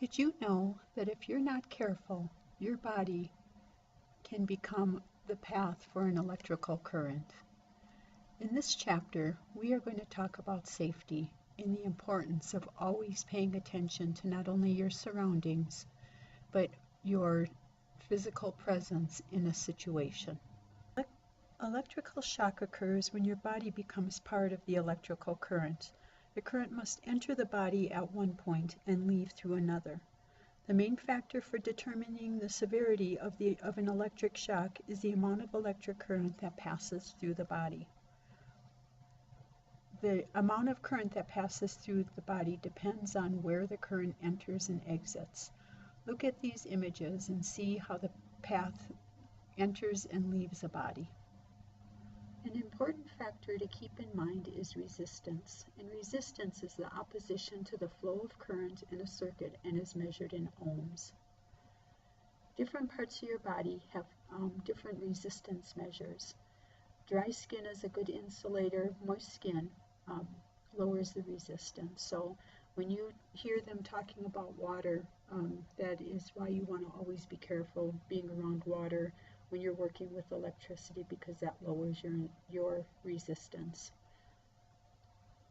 Did you know that if you're not careful, your body can become the path for an electrical current? In this chapter, we are going to talk about safety and the importance of always paying attention to not only your surroundings, but your physical presence in a situation. Electrical shock occurs when your body becomes part of the electrical current. The current must enter the body at one point and leave through another. The main factor for determining the severity of an electric shock is the amount of electric current that passes through the body. The amount of current that passes through the body depends on where the current enters and exits. Look at these images and see how the path enters and leaves a body. An important factor to keep in mind is resistance, and resistance is the opposition to the flow of current in a circuit and is measured in ohms. Different parts of your body have different resistance measures. Dry skin is a good insulator. Moist skin lowers the resistance. So when you hear them talking about water, that is why you want to always be careful being around water when you're working with electricity, because that lowers your resistance.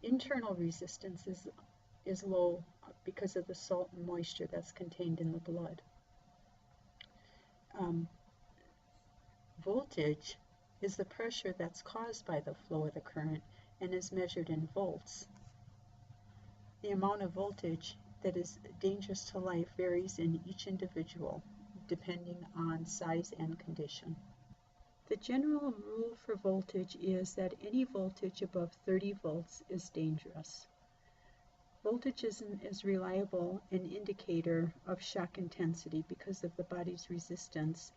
Internal resistance is low because of the salt and moisture that's contained in the blood. Voltage is the pressure that's caused by the flow of the current and is measured in volts. The amount of voltage that is dangerous to life varies in each individual, depending on size and condition. The general rule for voltage is that any voltage above 30 volts is dangerous. Voltage isn't as reliable an indicator of shock intensity because of the body's resistance.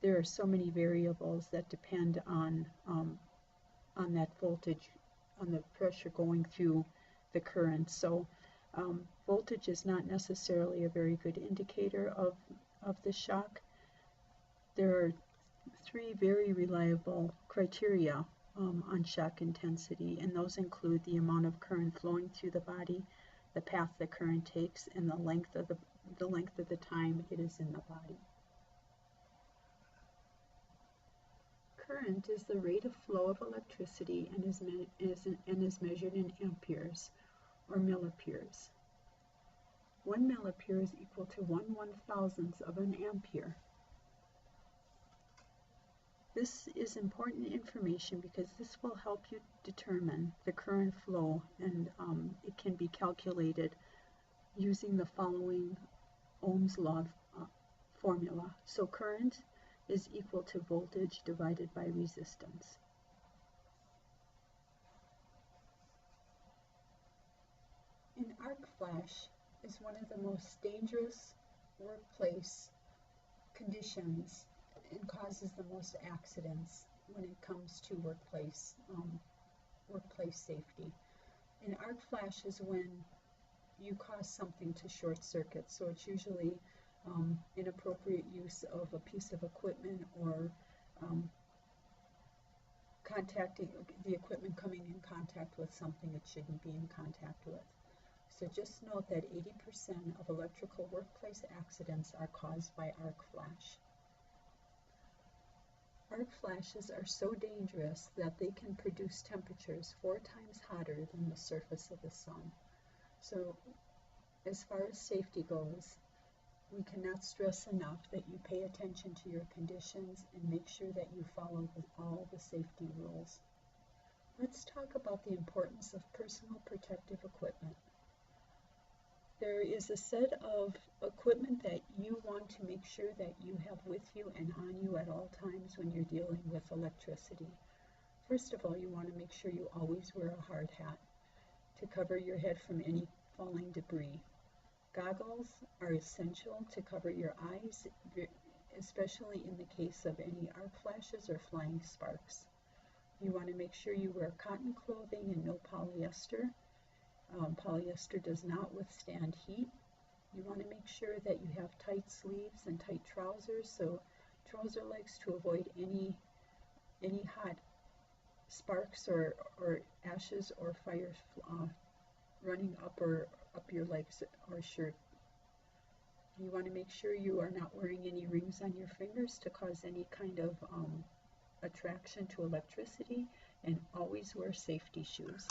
There are so many variables that depend on that voltage, on the pressure going through the current. So voltage is not necessarily a very good indicator of the shock. There are three very reliable criteria on shock intensity, and those include the amount of current flowing through the body, the path the current takes, and the length of the time it is in the body. Current is the rate of flow of electricity and is measured in amperes or milliamperes. 1 milliampere is equal to 1/1000th of an ampere. This is important information because this will help you determine the current flow, and it can be calculated using the following Ohm's law formula. So current is equal to voltage divided by resistance. An arc flash is one of the most dangerous workplace conditions and causes the most accidents when it comes to workplace safety. An arc flash is when you cause something to short circuit, so it's usually inappropriate use of a piece of equipment or contacting the equipment coming in contact with something it shouldn't be in contact with. So just note that 80% of electrical workplace accidents are caused by arc flash. Arc flashes are so dangerous that they can produce temperatures 4 times hotter than the surface of the sun. So as far as safety goes, we cannot stress enough that you pay attention to your conditions and make sure that you follow all the safety rules. Let's talk about the importance of personal protective equipment. There is a set of equipment that you want to make sure that you have with you and on you at all times when you're dealing with electricity. First of all, you want to make sure you always wear a hard hat to cover your head from any falling debris. Goggles are essential to cover your eyes, especially in the case of any arc flashes or flying sparks. You want to make sure you wear cotton clothing and no polyester. Polyester does not withstand heat. You want to make sure that you have tight sleeves and tight trousers, so trouser legs to avoid any hot sparks or ashes or fire running up your legs or shirt You want to make sure you are not wearing any rings on your fingers to cause any kind of attraction to electricity, and always wear safety shoes.